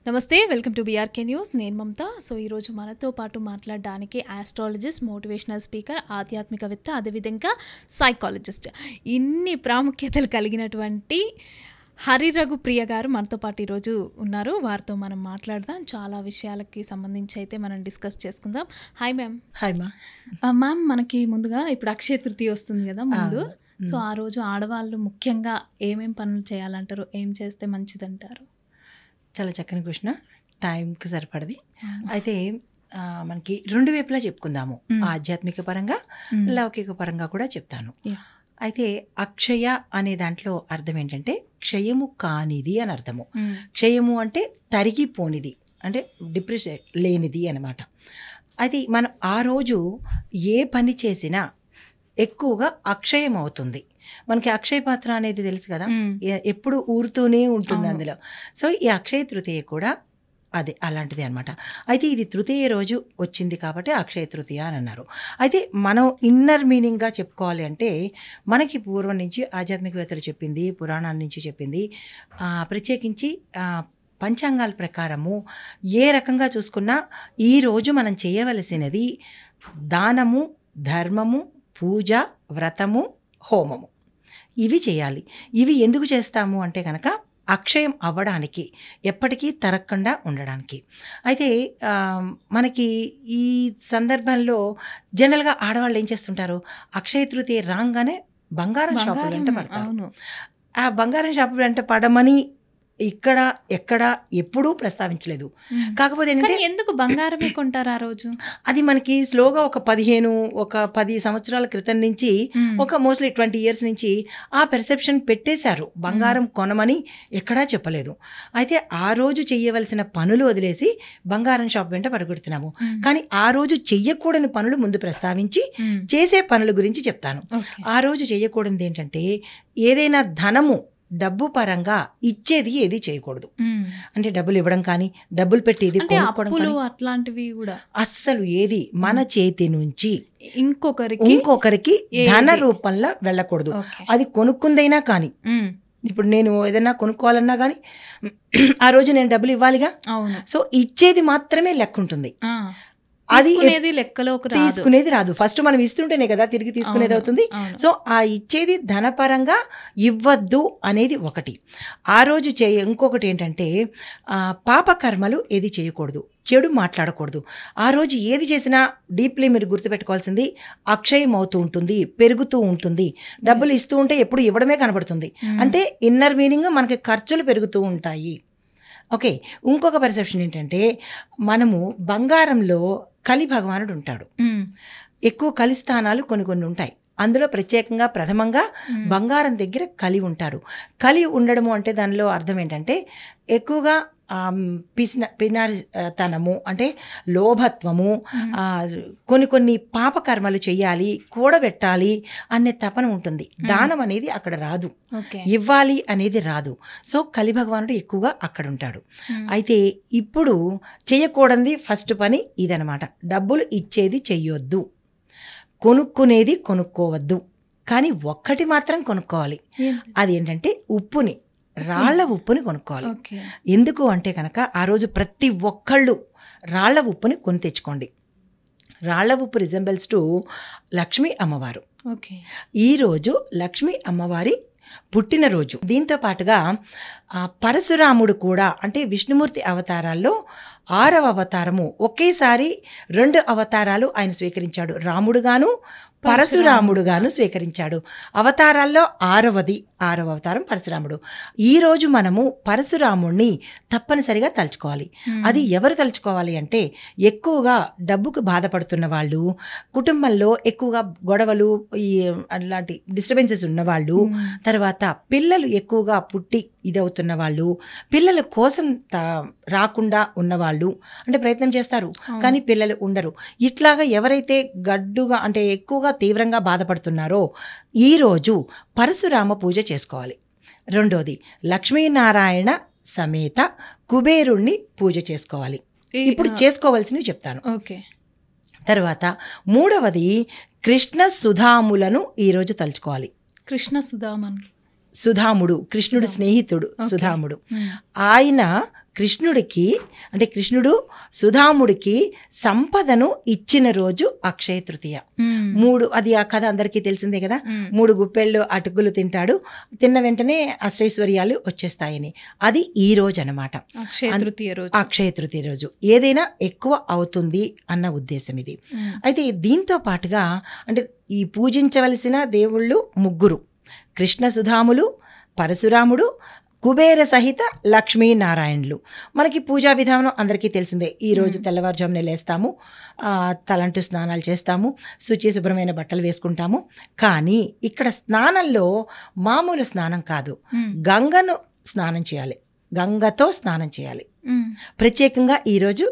నమస్తే, welcome to BRK news. నేను మమత. So ఈరోజు మనతో పాటు మాట్లాడడానికి ఆస్ట్రాలజిస్ట్, మోటివేషనల్ స్పీకర్, ఆధ్యాత్మికవేత్త, అదేవిధంగా సైకాలజిస్ట్, ఇన్ని ప్రాముఖ్యతలు కలిగినటువంటి హరిరఘు ప్రియ గారు మనతో పాటు ఈరోజు ఉన్నారు. వారితో మనం మాట్లాడదాం. చాలా విషయాలకి సంబంధించి అయితే మనం డిస్కస్ చేసుకుందాం. Hi ma'am. హాయ్ మా. మ్యామ్, మనకి ముందుగా ఇప్పుడు అక్షయ తృతీయ వస్తుంది కదా ముందు. సో ఆ రోజు ఆడవాళ్ళు ముఖ్యంగా ఏమేం పనులు చేయాలంటారు, ఏం చేస్తే మంచిదంటారు? చాలా చక్కని క్వశ్చన్, టైంకి సరిపడది. అయితే మనకి రెండు వైపులా చెప్పుకుందాము, ఆధ్యాత్మిక పరంగా లౌకిక పరంగా కూడా చెప్తాను. అయితే అక్షయ అనే దాంట్లో అర్థం ఏంటంటే క్షయము కానిది అని అర్థము. క్షయము అంటే తరిగిపోనిది, అంటే డిప్రెషన్ లేనిది అనమాట. అది మనం ఆ రోజు ఏ పని చేసినా ఎక్కువగా అక్షయం అవుతుంది. మనకి అక్షయ పాత్ర అనేది తెలుసు కదా, ఎప్పుడు ఊరుతూనే ఉంటుంది అందులో. సో ఈ అక్షయ తృతీయ కూడా అదే అలాంటిది అనమాట. అయితే ఇది తృతీయ రోజు వచ్చింది కాబట్టి అక్షయ తృతీయ అని అన్నారు. అయితే మనం ఇన్నర్ మీనింగ్గా చెప్పుకోవాలి అంటే మనకి పూర్వం నుంచి ఆధ్యాత్మికవేత్తలు చెప్పింది, పురాణాల నుంచి చెప్పింది, ప్రత్యేకించి పంచాంగాల ప్రకారము ఏ రకంగా చూసుకున్నా ఈరోజు మనం చేయవలసినది దానము, ధర్మము, పూజ, వ్రతము, హోమము, ఇవి చేయాలి. ఇవి ఎందుకు చేస్తాము అంటే కనుక అక్షయం అవ్వడానికి, ఎప్పటికీ తరగకుండా ఉండడానికి. అయితే మనకి ఈ సందర్భంలో జనరల్గా ఆడవాళ్ళు ఏం చేస్తుంటారు, అక్షయ తృతీయ రాగానే బంగారం షాపులు వెంట పడతారు. ఆ బంగారం షాపులు వెంట పడమని ఇక్కడ ఎక్కడ ఎప్పుడూ ప్రస్తావించలేదు. కాకపోతే ఏంటంటే ఎందుకు బంగారమే కొంటారు ఆ రోజు? అది మనకి స్లోగా ఒక 10 సంవత్సరాల క్రితం నుంచి, ఒక మోస్ట్లీ 20 years నుంచి ఆ పెర్సెప్షన్ పెట్టేశారు. బంగారం కొనమని ఎక్కడా చెప్పలేదు. అయితే ఆ రోజు చెయ్యవలసిన పనులు వదిలేసి బంగారం షాప్ వెంట పరుగుడుతున్నాము. కానీ ఆ రోజు చెయ్యకూడని పనులు ముందు ప్రస్తావించి చేసే పనుల గురించి చెప్తాను. ఆ రోజు చెయ్యకూడనిది ఏంటంటే ఏదైనా ధనము, డబ్బు పరంగా ఇచ్చేది ఏది చేయకూడదు. అంటే డబ్బులు ఇవ్వడం కానీ, డబ్బులు పెట్టి ఇది కొనుక్కోవడం కానీ అట్లాంటివి కూడా అస్సలు ఏది మన చేతి నుంచి ఇంకొకరికి ధన రూపంలో వెళ్ళకూడదు. అది కొనుక్కుందైనా కానీ, ఇప్పుడు నేను ఏదైనా కొనుక్కోవాలన్నా కానీ ఆ రోజు నేను డబ్బులు ఇవ్వాలిగా. సో ఇచ్చేది మాత్రమే లెక్క ఉంటుంది, అది తీసుకునేది రాదు. ఫస్ట్ మనం ఇస్తుంటేనే కదా తిరిగి తీసుకునేది అవుతుంది. సో ఆ ఇచ్చేది ధనపరంగా ఇవ్వద్దు అనేది ఒకటి. ఆ రోజు ఇంకొకటి ఏంటంటే పాపకర్మలు ఏది చేయకూడదు, చెడు మాట్లాడకూడదు. ఆ రోజు ఏది చేసినా డీప్లీ మీరు గుర్తుపెట్టుకోవాల్సింది అక్షయం అవుతూ ఉంటుంది, పెరుగుతూ ఉంటుంది. డబ్బులు ఇస్తూ ఉంటే ఎప్పుడు ఇవ్వడమే కనబడుతుంది, అంటే ఇన్నర్ మీనింగ్ మనకి ఖర్చులు పెరుగుతూ ఉంటాయి. ఓకే, ఇంకొక పర్సెప్షన్ ఏంటంటే మనము బంగారంలో కలి భగవానుడు ఉంటాడు. ఎక్కువ కలి స్థానాలు కొన్ని ఉంటాయి. అందులో ప్రత్యేకంగా ప్రథమంగా బంగారం దగ్గర కలి ఉంటాడు. కలి ఉండడము అంటే దానిలో అర్థం ఏంటంటే ఎక్కువగా పినారితనము, అంటే లోభత్వము, కొన్ని పాపకర్మలు చేయాలి, కూడబెట్టాలి అనే తపన ఉంటుంది. దానం అనేది అక్కడ రాదు, ఇవ్వాలి అనేది రాదు. సో కలి భగవానుడు ఎక్కువగా అక్కడ ఉంటాడు. అయితే ఇప్పుడు చేయకూడనిది ఫస్ట్ పని ఇదనమాట, డబ్బులు ఇచ్చేది చెయ్యొద్దు, కొనుక్కునేది కొనుక్కోవద్దు. కానీ ఒక్కటి మాత్రం కొనుక్కోవాలి, అది ఏంటంటే ఉప్పుని, రాళ్ల ఉప్పుని కొనుక్కోవాలి. ఎందుకు అంటే కనుక ఆ రోజు ప్రతి ఒక్కళ్ళు రాళ్ల ఉప్పుని కొని తెచ్చుకోండి. రాళ్ల ఉప్పు రిజెంబల్స్ టు లక్ష్మీ అమ్మవారు. ఈరోజు లక్ష్మీ అమ్మవారి పుట్టినరోజు. దీంతో పాటుగా పరశురాముడు కూడా, అంటే విష్ణుమూర్తి అవతారాల్లో 6వ అవతారము, ఒకేసారి 2 అవతారాలు ఆయన స్వీకరించాడు. రాముడుగాను పరశురాముడుగాను స్వీకరించాడు. అవతారాల్లో 6వ అవతారం పరశురాముడు. ఈరోజు మనము పరశురాముడిని తప్పనిసరిగా తలుచుకోవాలి. అది ఎవరు తలుచుకోవాలి అంటే ఎక్కువగా డబ్బుకు బాధపడుతున్న వాళ్ళు, కుటుంబంలో ఎక్కువగా గొడవలు, ఈ అలాంటి డిస్టర్బెన్సెస్ ఉన్నవాళ్ళు, తర్వాత పిల్లలు ఎక్కువగా పుట్టి ఇదవుతున్న వాళ్ళు, పిల్లల కోసం రాకుండా ఉన్నవాళ్ళు, అంటే ప్రయత్నం చేస్తారు కానీ పిల్లలు ఉండరు. ఇట్లాగా ఎవరైతే గడ్డుగా, అంటే ఎక్కువగా తీవ్రంగా బాధపడుతున్నారో ఈరోజు పరశురామ పూజ చేసుకోవాలి. రెండోది లక్ష్మీనారాయణ సమేత కుబేరుణ్ణి పూజ చేసుకోవాలి. ఇప్పుడు చేసుకోవాల్సినవి చెప్తాను. తర్వాత మూడవది కృష్ణ సుధాములను ఈరోజు తలుచుకోవాలి. కృష్ణ సుధాముడు కృష్ణుడు స్నేహితుడు సుధాముడు. ఆయన కృష్ణుడికి అంటే కృష్ణుడు సుధాముడికి సంపదను ఇచ్చిన రోజు అక్షయ తృతీయ. అది ఆ కథ అందరికీ తెలిసిందే కదా. 3 గుప్పెళ్ళు అటుకులు తింటాడు, తిన్న వెంటనే అష్టైశ్వర్యాలు వచ్చేస్తాయని. అది ఈ రోజు అనమాట, అక్షయ తృతీయ రోజు. ఏదైనా ఎక్కువ అవుతుంది అన్న ఉద్దేశం ఇది. అయితే దీంతో పాటుగా అంటే ఈ పూజించవలసిన దేవుళ్ళు 3: కృష్ణ సుధాములు, పరశురాముడు, కుబేర సహిత లక్ష్మీనారాయణులు. మనకి పూజా విధానం అందరికీ తెలిసిందే. ఈరోజు తెల్లవారుజామున లేస్తాము, తలంటు స్నానాలు చేస్తాము, శుభ్రమైన బట్టలు వేసుకుంటాము. కానీ ఇక్కడ స్నానంలో మామూలు స్నానం కాదు, గంగను స్నానం చేయాలి, గంగతో స్నానం చేయాలి. ప్రత్యేకంగా ఈరోజు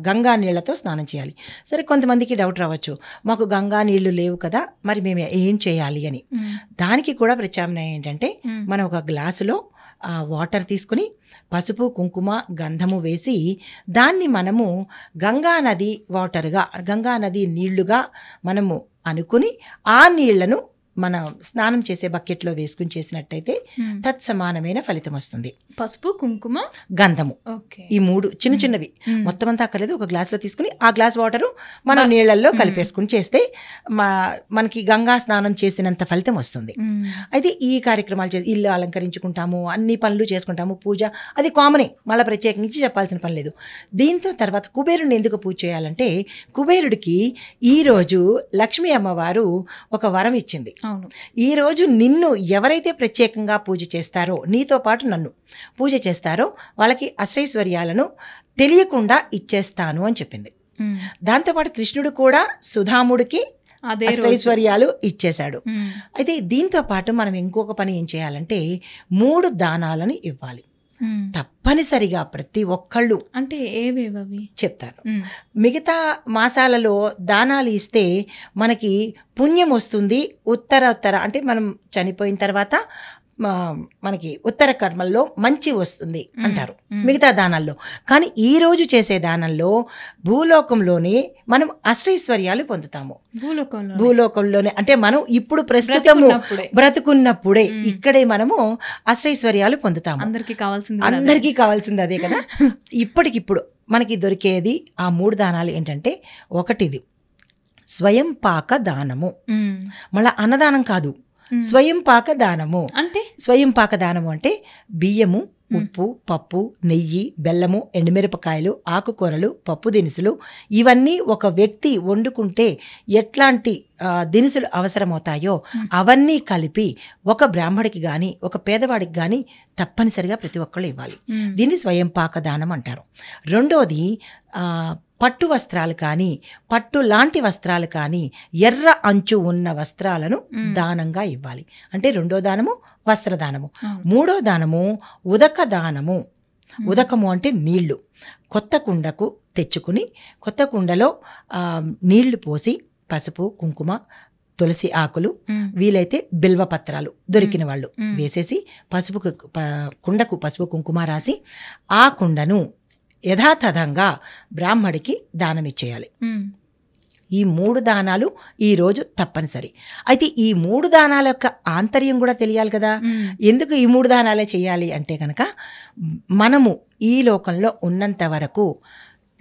గంగా నీళ్లతో స్నానం చేయాలి. సరే, కొంతమందికి డౌట్ రావచ్చు, మాకు గంగా నీళ్లు లేవు కదా, మరి మేము ఏం చేయాలి అని. దానికి కూడా ప్రత్యామ్నాయం ఏంటంటే, మనం ఒక గ్లాసులో వాటర్ తీసుకుని పసుపు, కుంకుమ, గంధము వేసి దాన్ని మనము గంగా నది వాటర్గా, గంగా నది నీళ్లుగా మనము అనుకుని ఆ నీళ్లను మన స్నానం చేసే బకెట్లో వేసుకుని చేసినట్టయితే తత్సమానమైన ఫలితం వస్తుంది. పసుపు, కుంకుమ, గంధము, ఈ 3 చిన్న చిన్నవి, మొత్తం అంతా అక్కర్లేదు. ఒక గ్లాసులో తీసుకుని ఆ గ్లాస్ వాటరు మనం నీళ్లలో కలిపేసుకుని చేస్తే మనకి గంగా స్నానం చేసినంత ఫలితం వస్తుంది. అయితే ఈ కార్యక్రమాలు చేసి ఇల్లు అలంకరించుకుంటాము, అన్ని పనులు చేసుకుంటాము, పూజ అది కామనే, మళ్ళీ ప్రత్యేకించి చెప్పాల్సిన పని లేదు. దీంతో తర్వాత కుబేరుడిని ఎందుకు పూజ చేయాలంటే, కుబేరుడికి ఈరోజు లక్ష్మీ అమ్మవారు ఒక వరం ఇచ్చింది. ఈరోజు నిన్ను ఎవరైతే ప్రత్యేకంగా పూజ చేస్తారో, నీతో పాటు నన్ను పూజ చేస్తారో వాళ్ళకి అష్టైశ్వర్యాలను తెలియకుండా ఇచ్చేస్తాను అని చెప్పింది. దాంతోపాటు కృష్ణుడు కూడా సుధాముడికి అష్టైశ్వర్యాలు ఇచ్చేశాడు. అయితే దీంతో పాటు మనం ఇంకొక పని ఏం చేయాలంటే, 3 దానాలను ఇవ్వాలి తప్పనిసరిగా. ప్రతి ఒక్కళ్ళు అంటే ఏవేవి చెప్తాను. మిగతా మాసాలలో దానాలు ఇస్తే మనకి పుణ్యం వస్తుంది, ఉత్తర అంటే మనం చనిపోయిన తర్వాత మనకి ఉత్తర కర్మల్లో మంచి వస్తుంది అంటారు మిగతా దానాల్లో. కానీ ఈ రోజు చేసే దానంలో భూలోకంలోనే మనం అష్టైశ్వర్యాలు పొందుతాము. భూలోకంలోనే అంటే మనం ఇప్పుడు ప్రస్తుతము బ్రతుకున్నప్పుడే ఇక్కడే మనము అష్టైశ్వర్యాలు పొందుతాము. అందరికీ కావాల్సింది అదే కదా. ఇప్పటికిప్పుడు మనకి దొరికేది ఆ 3 దానాలు ఏంటంటే, ఒకటిది స్వయం పాక దానము, మళ్ళా అన్నదానం కాదు, స్వయం పాక దానము. అంటే స్వయం పాక దానము అంటే బియ్యము, ఉప్పు, పప్పు, నెయ్యి, బెల్లము, ఎండుమిరపకాయలు, ఆకుకూరలు, పప్పు దినుసులు, ఇవన్నీ ఒక వ్యక్తి వండుకుంటే ఎట్లాంటి దినుసులు అవసరమవుతాయో అవన్నీ కలిపి ఒక బ్రాహ్మడికి కానీ ఒక పేదవాడికి కానీ తప్పనిసరిగా ప్రతి ఒక్కళ్ళు ఇవ్వాలి. దీన్ని స్వయం పాక దానం అంటారు. రెండోది పట్టు వస్త్రాలు కానీ, పట్టు లాంటి వస్త్రాలు కానీ, ఎర్ర అంచు ఉన్న వస్త్రాలను దానంగా ఇవ్వాలి. అంటే 2వ దానము వస్త్రదానము. 3వ దానము ఉదక దానము. ఉదకము అంటే నీళ్లు. కొత్త కుండకు తెచ్చుకుని కొత్త కుండలో నీళ్లు పోసి పసుపు, కుంకుమ, తులసి ఆకులు, వీలైతే బిల్వ పత్రాలు దొరికిన వాళ్ళు వేసేసి కుండకు పసుపు కుంకుమ రాసి ఆ కుండను యథాతథంగా బ్రాహ్మడికి దానమిచ్చేయాలి. ఈ 3 దానాలు ఈరోజు తప్పనిసరి. అయితే ఈ 3 దానాల యొక్క ఆంతర్యం కూడా తెలియాలి కదా. ఎందుకు ఈ 3 దానాలే చేయాలి అంటే కనుక, మనము ఈ లోకంలో ఉన్నంత వరకు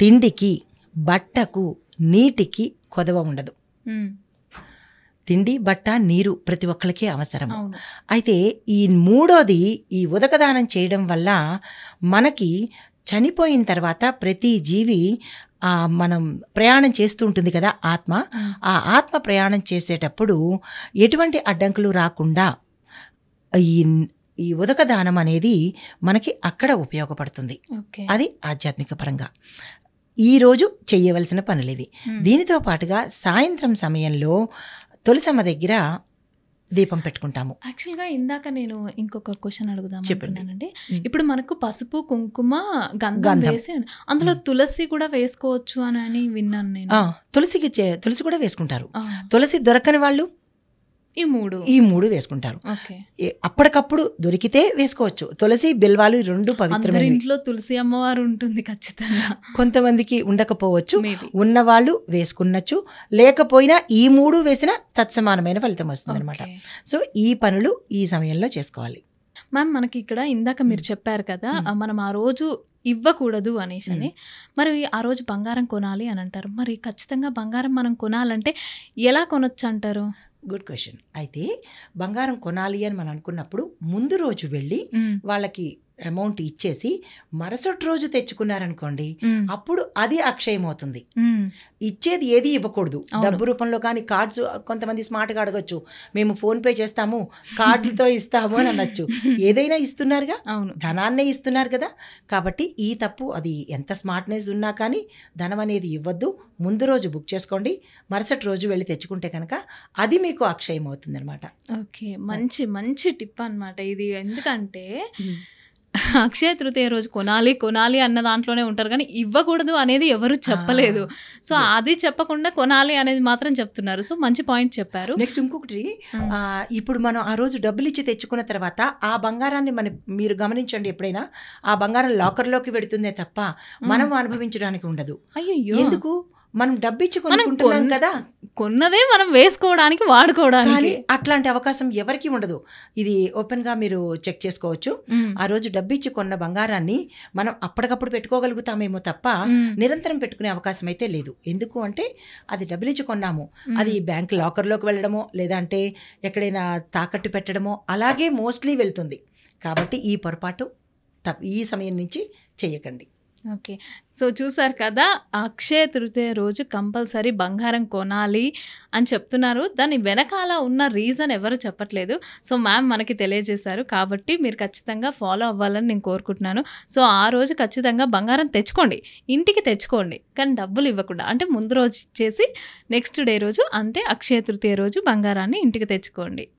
తిండికి, బట్టకు, నీటికి కొదవ ఉండదు. తిండి, బట్ట, నీరు ప్రతి ఒక్కరికి అవసరం. అయితే ఈ 3వది ఈ ఉదకదానం చేయడం వల్ల మనకి చనిపోయిన తర్వాత ప్రతి జీవి మనం ప్రయాణం చేస్తూ ఉంటుంది కదా ఆత్మ. ఆ ఆత్మ ప్రయాణం చేసేటప్పుడు ఎటువంటి అడ్డంకులు రాకుండా ఈ ఉదకదానం అనేది మనకి అక్కడ ఉపయోగపడుతుంది. అది ఆధ్యాత్మిక పరంగా ఈరోజు చేయవలసిన పనులివి. దీనితో పాటుగా సాయంత్రం సమయంలో తులసమ్మ దగ్గర దీపం పెట్టుకుంటాము. యాక్చువల్గా ఇందాక నేను ఇంకొక క్వశ్చన్ అడుగుదాం అనుకున్నానండి. ఇప్పుడు మనకు పసుపు, కుంకుమ, గంధం వేసి అందులో తులసి కూడా వేసుకోవచ్చు అని విన్నాను నేను. తులసి కూడా వేసుకుంటారు. తులసి దొరకని వాళ్ళు ఈ మూడు వేసుకుంటారు. అప్పటికప్పుడు దొరికితే వేసుకోవచ్చు. తులసి, బిల్వాలు 2 పవిత్రమైన. ఇంట్లో తులసి అమ్మవారు ఉంటుంది ఖచ్చితంగా. కొంతమందికి ఉండకపోవచ్చు, ఉన్నవాళ్ళు వేసుకున్నచ్చు. లేకపోయినా ఈ 3 వేసినా తత్సమానమైన ఫలితం వస్తుంది అనమాట. సో ఈ పనులు ఈ సమయంలో చేసుకోవాలి. మ్యామ్ మనకి ఇక్కడ ఇందాక మీరు చెప్పారు కదా, మనం ఆ రోజు ఇవ్వకూడదు అనేసని. మరి ఆ రోజు బంగారం కొనాలి అని అంటారు. మరి ఖచ్చితంగా బంగారం మనం కొనాలంటే ఎలా కొనొచ్చు అంటారు? Good question. అయితే బంగారం కొనాలి అని మనం అనుకున్నప్పుడు ముందు రోజు వెళ్ళి వాళ్ళకి అమౌంట్ ఇచ్చేసి మరుసటి రోజు తెచ్చుకున్నారనుకోండి, అప్పుడు అది అక్షయం అవుతుంది. ఇచ్చేది ఏది ఇవ్వకూడదు, డబ్బు రూపంలో కానీ కార్డ్స్. కొంతమంది స్మార్ట్గా అడగొచ్చు, మేము ఫోన్పే చేస్తాము కార్డులతో ఇస్తాము అని అనొచ్చు. ఏదైనా ఇస్తున్నారుగా, ధనాన్నే ఇస్తున్నారు కదా. కాబట్టి ఈ తప్పు, అది ఎంత స్మార్ట్నెస్ ఉన్నా కానీ ధనం అనేది ఇవ్వద్దు. ముందు రోజు బుక్ చేసుకోండి, మరుసటి రోజు వెళ్ళి తెచ్చుకుంటే కనుక అది మీకు అక్షయం అవుతుంది అనమాట. ఓకే, మంచి మంచి టిప్ అనమాట ఇది. ఎందుకంటే అక్షయ తృతీయ రోజు కొనాలి కొనాలి అన్న దాంట్లోనే ఉంటారు, కానీ ఇవ్వకూడదు అనేది ఎవరు చెప్పలేదు. సో అది చెప్పకుండా కొనాలి అనేది మాత్రం చెప్తున్నారు. సో మంచి పాయింట్ చెప్పారు. నెక్స్ట్ ఇంకొకటి, ఇప్పుడు మనం ఆ రోజు డబ్బులు ఇచ్చి తెచ్చుకున్న తర్వాత ఆ బంగారాన్ని మీరు గమనించండి, ఎప్పుడైనా ఆ బంగారం లాకర్లోకి పెడుతుందే తప్ప మనం అనుభవించడానికి ఉండదు. అయ్యో, ఎందుకు? మనం డబ్బిచ్చి కొనుక్కుంటున్నాం కదా, కొన్నదే మనం వేసుకోవడానికి వాడుకోవడానికి. కానీ అట్లాంటి అవకాశం ఎవరికి ఉండదు. ఇది ఓపెన్గా మీరు చెక్ చేసుకోవచ్చు. ఆ రోజు డబ్బిచ్చి కొన్న బంగారాన్ని మనం అప్పటికప్పుడు పెట్టుకోగలుగుతామేమో తప్ప నిరంతరం పెట్టుకునే అవకాశం అయితే లేదు. ఎందుకు అంటే అది డబ్బులిచ్చి కొన్నాము, అది బ్యాంక్ లాకర్లోకి వెళ్ళడమో లేదంటే ఎక్కడైనా తాకట్టు పెట్టడమో అలాగే మోస్ట్లీ వెళ్తుంది. కాబట్టి ఈ పొరపాటు ఈ సమయం నుంచి చేయకండి. ఓకే, సో చూసారు కదా, అక్షయ తృతీయ రోజు కంపల్సరీ బంగారం కొనాలి అని చెప్తున్నారు. దాని వెనకాల ఉన్న రీజన్ ఎవరు చెప్పట్లేదు. సో మ్యామ్ మనకి తెలియజేశారు, కాబట్టి మీరు ఖచ్చితంగా ఫాలో అవ్వాలని నేను కోరుకుంటున్నాను. సో ఆ రోజు ఖచ్చితంగా బంగారం తెచ్చుకోండి, ఇంటికి తెచ్చుకోండి, కానీ డబ్బులు ఇవ్వకుండా. అంటే ముందు రోజు ఇచ్చేసి నెక్స్ట్ డే రోజు, అంటే అక్షయ తృతీయ రోజు బంగారాన్ని ఇంటికి తెచ్చుకోండి.